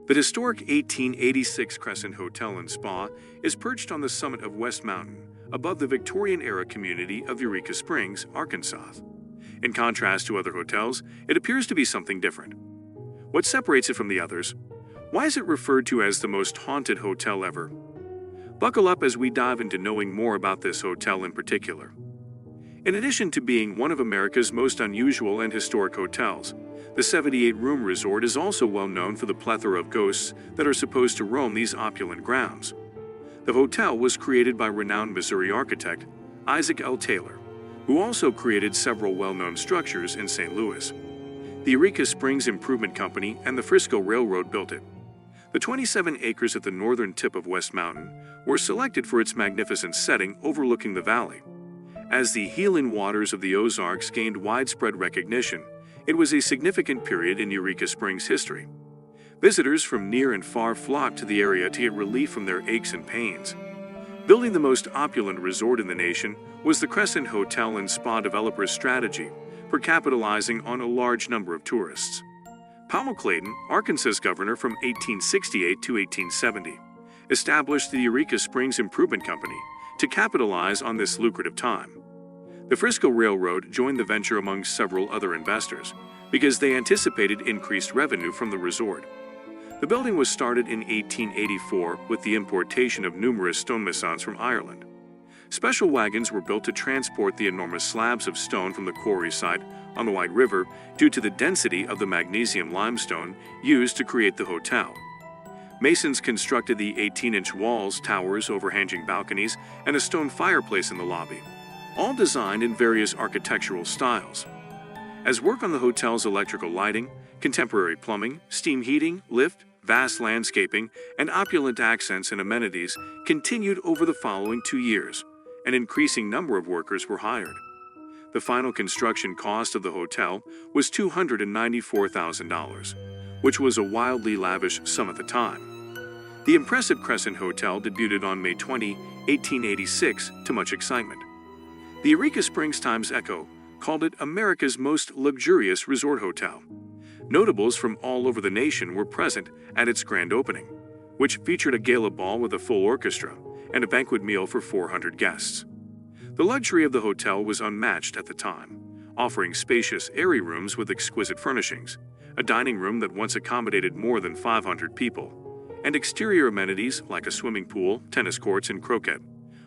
The historic 1886 Crescent Hotel and Spa is perched on the summit of West Mountain, above the Victorian-era community of Eureka Springs, Arkansas. In contrast to other hotels, it appears to be something different. What separates it from the others? Why is it referred to as the most haunted hotel ever? Buckle up as we dive into knowing more about this hotel in particular. In addition to being one of America's most unusual and historic hotels, the 78-room resort is also well known for the plethora of ghosts that are supposed to roam these opulent grounds. The hotel was created by renowned Missouri architect Isaac L. Taylor, who also created several well-known structures in St. Louis. The Eureka Springs Improvement Company and the Frisco Railroad built it. The 27 acres at the northern tip of West Mountain were selected for its magnificent setting overlooking the valley. As the healing waters of the Ozarks gained widespread recognition, it was a significant period in Eureka Springs history. Visitors from near and far flocked to the area to get relief from their aches and pains. Building the most opulent resort in the nation was the Crescent Hotel and Spa developer's strategy for capitalizing on a large number of tourists. Powell Clayton, Arkansas governor from 1868 to 1870, established the Eureka Springs Improvement Company to capitalize on this lucrative time. The Frisco Railroad joined the venture among several other investors because they anticipated increased revenue from the resort. The building was started in 1884 with the importation of numerous stonemasons from Ireland. Special wagons were built to transport the enormous slabs of stone from the quarry site on the White River due to the density of the magnesium limestone used to create the hotel. Masons constructed the 18-inch walls, towers, overhanging balconies, and a stone fireplace in the lobby, all designed in various architectural styles. As work on the hotel's electrical lighting, contemporary plumbing, steam heating, lift, vast landscaping, and opulent accents and amenities continued over the following 2 years, an increasing number of workers were hired. The final construction cost of the hotel was $294,000, which was a wildly lavish sum at the time. The impressive Crescent Hotel debuted on May 20, 1886, to much excitement. The Eureka Springs Times-Echo called it America's most luxurious resort hotel. Notables from all over the nation were present at its grand opening, which featured a gala ball with a full orchestra and a banquet meal for 400 guests. The luxury of the hotel was unmatched at the time, offering spacious, airy rooms with exquisite furnishings, a dining room that once accommodated more than 500 people, and exterior amenities like a swimming pool, tennis courts, and croquet,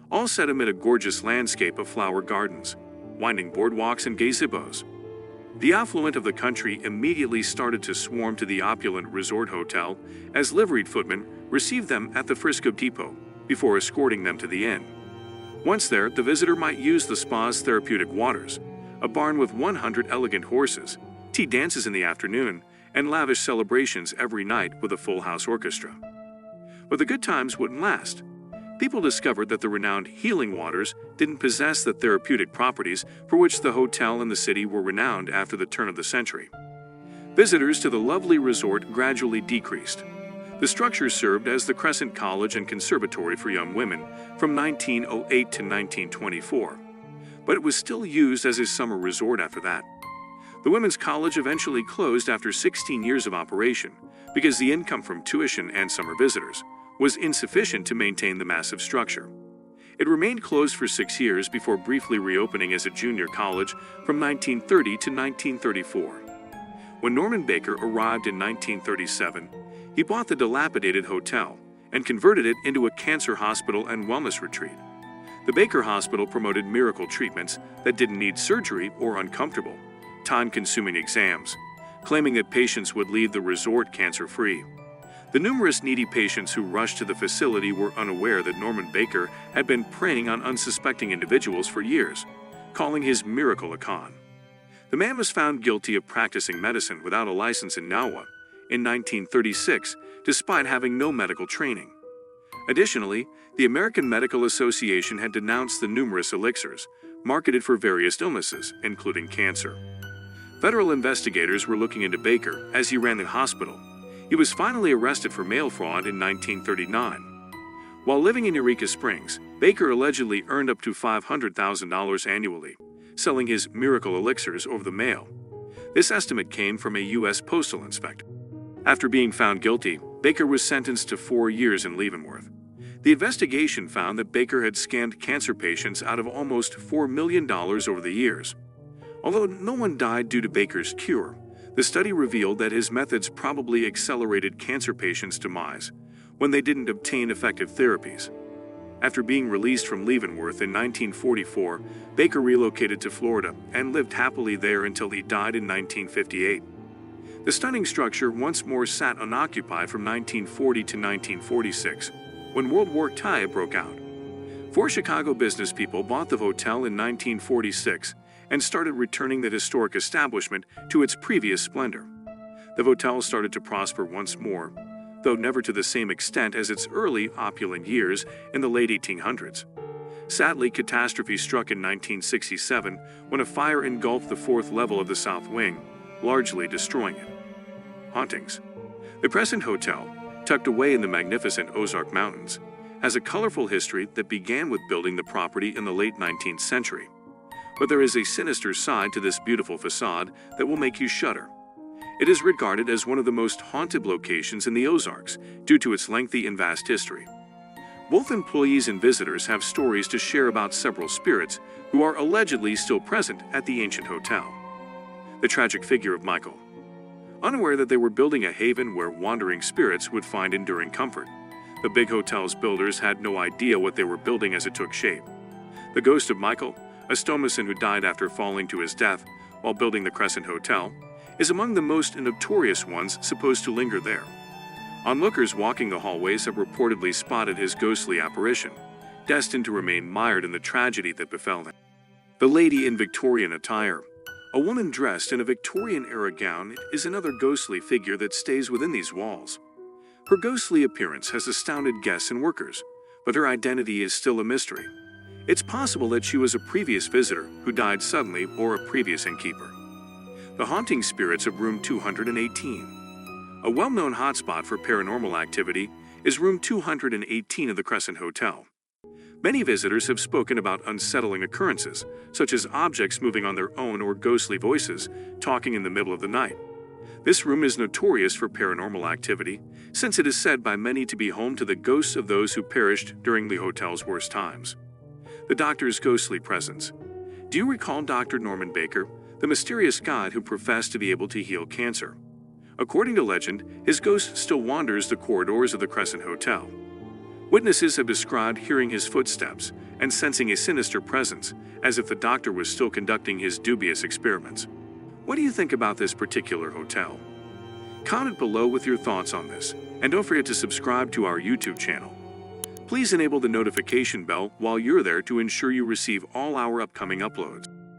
all set amid a gorgeous landscape of flower gardens, winding boardwalks, and gazebos. The affluent of the country immediately started to swarm to the opulent resort hotel as liveried footmen received them at the Frisco depot before escorting them to the inn. Once there, the visitor might use the spa's therapeutic waters, a barn with 100 elegant horses, tea dances in the afternoon, and lavish celebrations every night with a full house orchestra. But the good times wouldn't last. People discovered that the renowned healing waters didn't possess the therapeutic properties for which the hotel and the city were renowned after the turn of the century. Visitors to the lovely resort gradually decreased. The structure served as the Crescent College and Conservatory for young women from 1908 to 1924, but it was still used as a summer resort after that. The Women's College eventually closed after 16 years of operation because the income from tuition and summer visitors was insufficient to maintain the massive structure. It remained closed for 6 years before briefly reopening as a junior college from 1930 to 1934. When Norman Baker arrived in 1937, he bought the dilapidated hotel and converted it into a cancer hospital and wellness retreat. The Baker Hospital promoted miracle treatments that didn't need surgery or uncomfortable, time-consuming exams, claiming that patients would leave the resort cancer-free. The numerous needy patients who rushed to the facility were unaware that Norman Baker had been preying on unsuspecting individuals for years, calling his miracle a con. The man was found guilty of practicing medicine without a license in Nawa in 1936, despite having no medical training. Additionally, the American Medical Association had denounced the numerous elixirs marketed for various illnesses, including cancer. Federal investigators were looking into Baker as he ran the hospital. He was finally arrested for mail fraud in 1939. While living in Eureka Springs, Baker allegedly earned up to $500,000 annually, selling his miracle elixirs over the mail. This estimate came from a U.S. postal inspector. After being found guilty, Baker was sentenced to 4 years in Leavenworth. The investigation found that Baker had scanned cancer patients out of almost $4 million over the years. Although no one died due to Baker's cure, the study revealed that his methods probably accelerated cancer patients' demise when they didn't obtain effective therapies. After being released from Leavenworth in 1944, Baker relocated to Florida and lived happily there until he died in 1958. The stunning structure once more sat unoccupied from 1940 to 1946, when World War II broke out. 4 Chicago business people bought the hotel in 1946 and started returning the historic establishment to its previous splendor. The hotel started to prosper once more, though never to the same extent as its early opulent years in the late 1800s. Sadly, catastrophe struck in 1967 when a fire engulfed the 4th level of the South Wing, largely destroying it. Hauntings. The Crescent Hotel, tucked away in the magnificent Ozark Mountains, has a colorful history that began with building the property in the late 19th century. But there is a sinister side to this beautiful facade that will make you shudder. It is regarded as one of the most haunted locations in the Ozarks due to its lengthy and vast history. Both employees and visitors have stories to share about several spirits who are allegedly still present at the ancient hotel. The tragic figure of Michael. Unaware that they were building a haven where wandering spirits would find enduring comfort, the big hotel's builders had no idea what they were building as it took shape. The ghost of Michael, a stonemason who died after falling to his death while building the Crescent Hotel, is among the most notorious ones supposed to linger there. Onlookers walking the hallways have reportedly spotted his ghostly apparition, destined to remain mired in the tragedy that befell him. The lady in Victorian attire. A woman dressed in a Victorian-era gown is another ghostly figure that stays within these walls. Her ghostly appearance has astounded guests and workers, but her identity is still a mystery. It's possible that she was a previous visitor who died suddenly or a previous innkeeper. The haunting spirits of room 218. A well-known hotspot for paranormal activity is room 218 of the Crescent Hotel. Many visitors have spoken about unsettling occurrences, such as objects moving on their own or ghostly voices talking in the middle of the night. This room is notorious for paranormal activity, since it is said by many to be home to the ghosts of those who perished during the hotel's worst times. The doctor's ghostly presence. Do you recall Dr. Norman Baker, the mysterious god who professed to be able to heal cancer? According to legend, his ghost still wanders the corridors of the Crescent Hotel. Witnesses have described hearing his footsteps and sensing a sinister presence, as if the doctor was still conducting his dubious experiments. What do you think about this particular hotel? Comment below with your thoughts on this, and don't forget to subscribe to our YouTube channel. Please enable the notification bell while you're there to ensure you receive all our upcoming uploads.